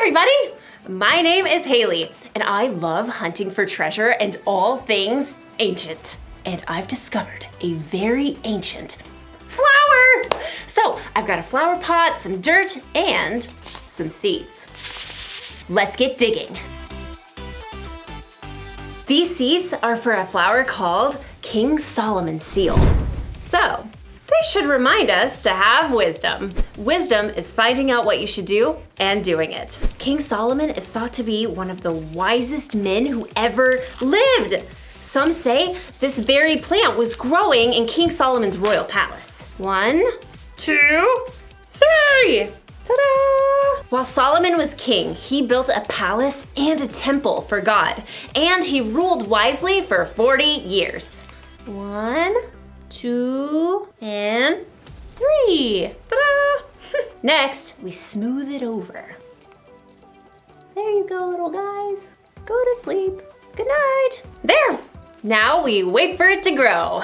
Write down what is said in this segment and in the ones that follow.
everybody! My name is Haley, and I love hunting for treasure and all things ancient. And I've discovered a very ancient flower! So, I've got a flower pot, some dirt, and some seeds. Let's get digging. These seeds are for a flower called King Solomon's seal. So, they should remind us to have wisdom. Wisdom is finding out what you should do and doing it. King Solomon is thought to be one of the wisest men who ever lived. Some say this very plant was growing in King Solomon's royal palace. 1, 2, 3! Ta-da! While Solomon was king, he built a palace and a temple for God, and he ruled wisely for 40 years. 1, 2, and 3. Ta-da! Next, we smooth it over. There you go, little guys. Go to sleep. Good night. There! Now we wait for it to grow.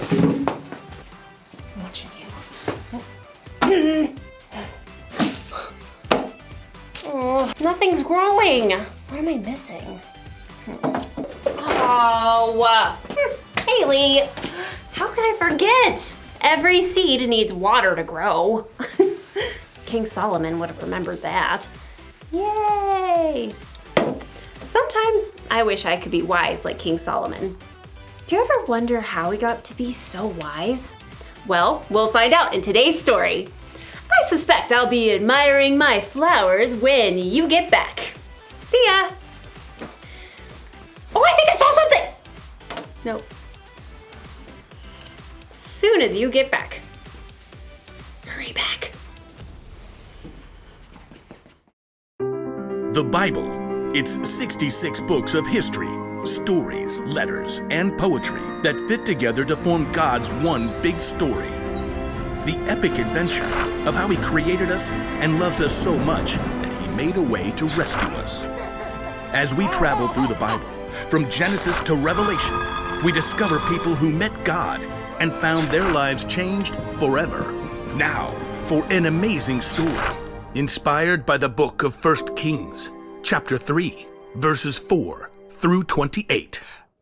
I'm watching you. Oh, nothing's growing. What am I missing? Oh, Haley, how could I forget? Every seed needs water to grow. King Solomon would have remembered that. Yay! Yay! Sometimes I wish I could be wise like King Solomon. Do you ever wonder how he got to be so wise? Well, we'll find out in today's story. I suspect I'll be admiring my flowers when you get back. See ya! Oh, I think I saw something! Nope. Soon as you get back. Hurry back. The Bible. It's 66 books of history, stories, letters, and poetry that fit together to form God's one big story. The epic adventure of how He created us and loves us so much that He made a way to rescue us. As we travel through the Bible, from Genesis to Revelation, we discover people who met God and found their lives changed forever. Now, for an amazing story, inspired by the book of 1st Kings, chapter 3, verses 4 through 28.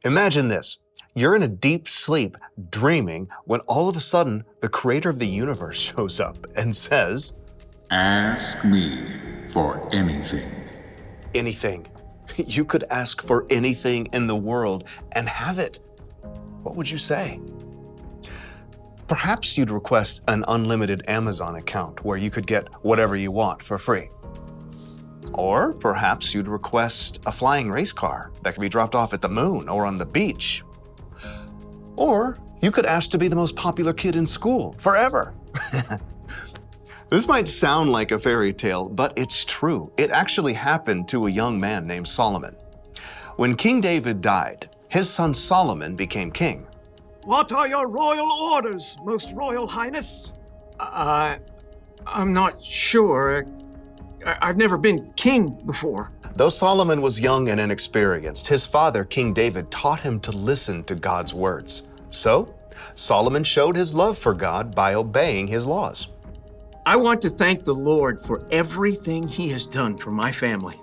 Imagine this. You're in a deep sleep, dreaming, when all of a sudden, the creator of the universe shows up and says, "Ask me for anything." anything. You could ask for anything in the world and have it. What would you say? Perhaps you'd request an unlimited Amazon account where you could get whatever you want for free. Or perhaps you'd request a flying race car that could be dropped off at the moon or on the beach. Or you could ask to be the most popular kid in school forever. This might sound like a fairy tale, but it's true. It actually happened to a young man named Solomon. When King David died, his son Solomon became king. What are your royal orders, Most Royal Highness? I'm not sure. I've never been king before. Though Solomon was young and inexperienced, his father, King David, taught him to listen to God's words. So, Solomon showed his love for God by obeying his laws. I want to thank the Lord for everything He has done for my family.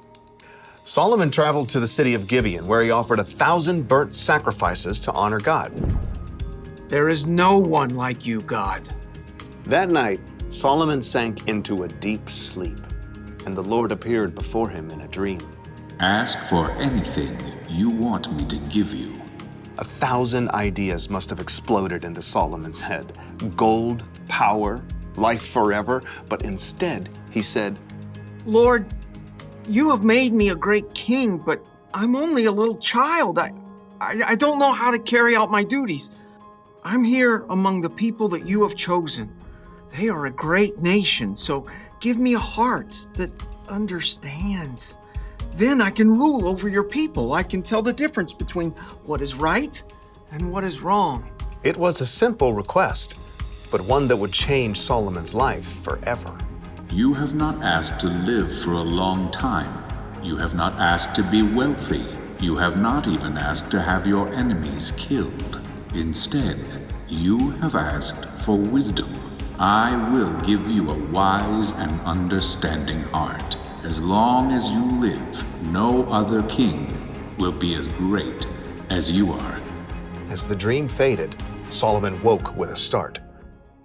Solomon traveled to the city of Gibeon, where he offered 1,000 burnt sacrifices to honor God. There is no one like you, God. That night, Solomon sank into a deep sleep, and the Lord appeared before him in a dream. Ask for anything you want me to give you. 1,000 ideas must have exploded into Solomon's head. Gold, power, life forever. But instead, he said, Lord, you have made me a great king, but I'm only a little child. I don't know how to carry out my duties. I'm here among the people that you have chosen. They are a great nation, so give me a heart that understands. Then I can rule over your people. I can tell the difference between what is right and what is wrong. It was a simple request, but one that would change Solomon's life forever. You have not asked to live for a long time. You have not asked to be wealthy. You have not even asked to have your enemies killed. Instead, you have asked for wisdom. I will give you a wise and understanding heart. As long as you live, no other king will be as great as you are. As the dream faded, Solomon woke with a start.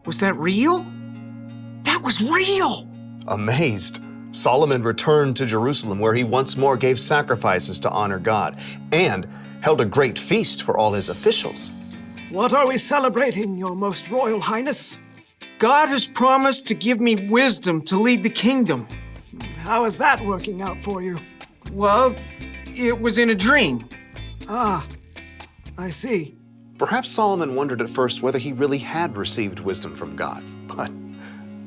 Was that real? That was real! Amazed, Solomon returned to Jerusalem, where he once more gave sacrifices to honor God and held a great feast for all his officials. What are we celebrating, Your Most Royal Highness? God has promised to give me wisdom to lead the kingdom. How is that working out for you? Well, it was in a dream. Ah, I see. Perhaps Solomon wondered at first whether he really had received wisdom from God, but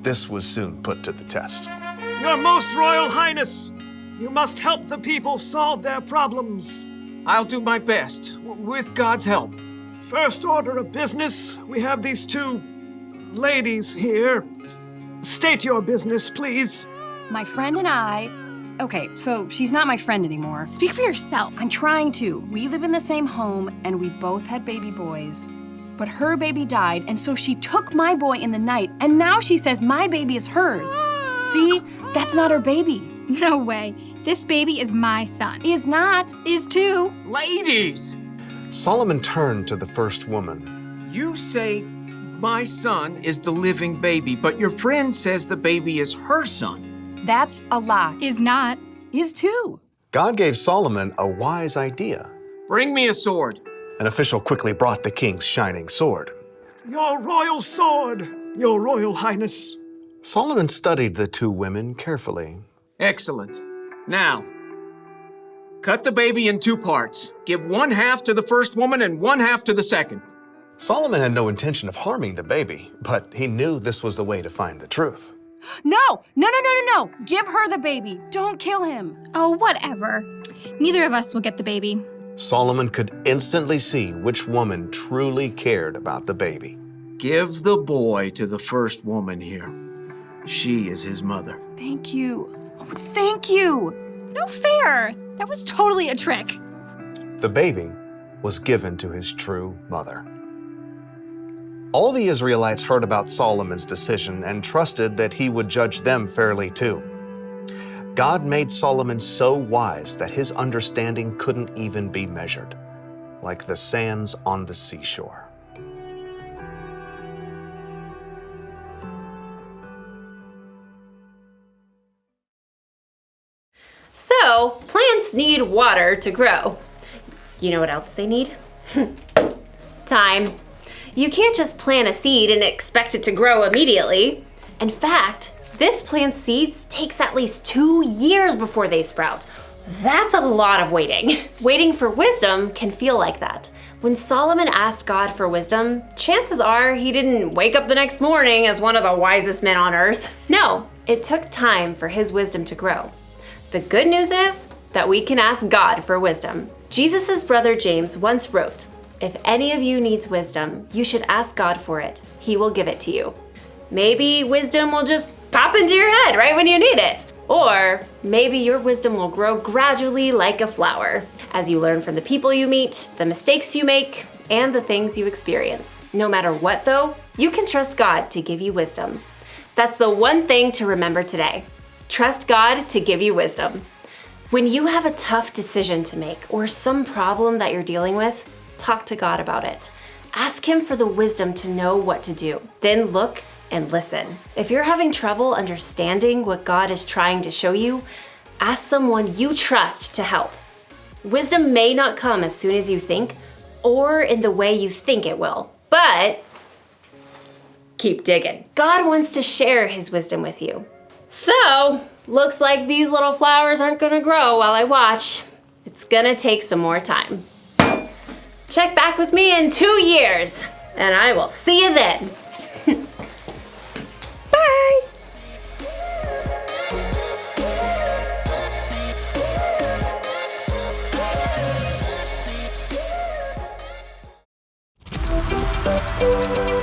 this was soon put to the test. Your Most Royal Highness, you must help the people solve their problems. I'll do my best, with God's help. First order of business, we have these two ladies here. State your business, please. My friend and I... Okay, so she's not my friend anymore. Speak for yourself. I'm trying to. We live in the same home, and we both had baby boys. But her baby died, and so she took my boy in the night, and now she says my baby is hers. See? That's not her baby. No way. This baby is my son. Is not. Is too. Ladies! Solomon turned to the first woman. You say my son is the living baby, but your friend says the baby is her son. That's a lie. Is not. Is too. God gave Solomon a wise idea. Bring me a sword. An official quickly brought the king's shining sword. Your royal sword, your royal highness. Solomon studied the two women carefully. Excellent. Now, cut the baby in 2 parts. Give 1/2 to the first woman and 1/2 to the second. Solomon had no intention of harming the baby, but he knew this was the way to find the truth. No! No! Give her the baby. Don't kill him. Oh, whatever. Neither of us will get the baby. Solomon could instantly see which woman truly cared about the baby. Give the boy to the first woman here. She is his mother. Thank you. Oh, thank you. No fair. That was totally a trick. The baby was given to his true mother. All the Israelites heard about Solomon's decision and trusted that he would judge them fairly too. God made Solomon so wise that his understanding couldn't even be measured, like the sands on the seashore. So, plants need water to grow. You know what else they need? Time. You can't just plant a seed and expect it to grow immediately. In fact, this plant's seeds takes at least 2 years before they sprout. That's a lot of waiting. Waiting for wisdom can feel like that. When Solomon asked God for wisdom, chances are he didn't wake up the next morning as one of the wisest men on earth. No, it took time for his wisdom to grow. The good news is that we can ask God for wisdom. Jesus' brother James once wrote, "If any of you needs wisdom, you should ask God for it. He will give it to you." Maybe wisdom will just pop into your head right when you need it. Or maybe your wisdom will grow gradually like a flower as you learn from the people you meet, the mistakes you make, and the things you experience. No matter what though, you can trust God to give you wisdom. That's the one thing to remember today. Trust God to give you wisdom. When you have a tough decision to make or some problem that you're dealing with, talk to God about it. Ask Him for the wisdom to know what to do. Then look and listen. If you're having trouble understanding what God is trying to show you, ask someone you trust to help. Wisdom may not come as soon as you think or in the way you think it will, but keep digging. God wants to share His wisdom with you. So, looks like these little flowers aren't gonna grow while I watch. It's gonna take some more time. Check back with me in 2 years, and I will see you then. Bye.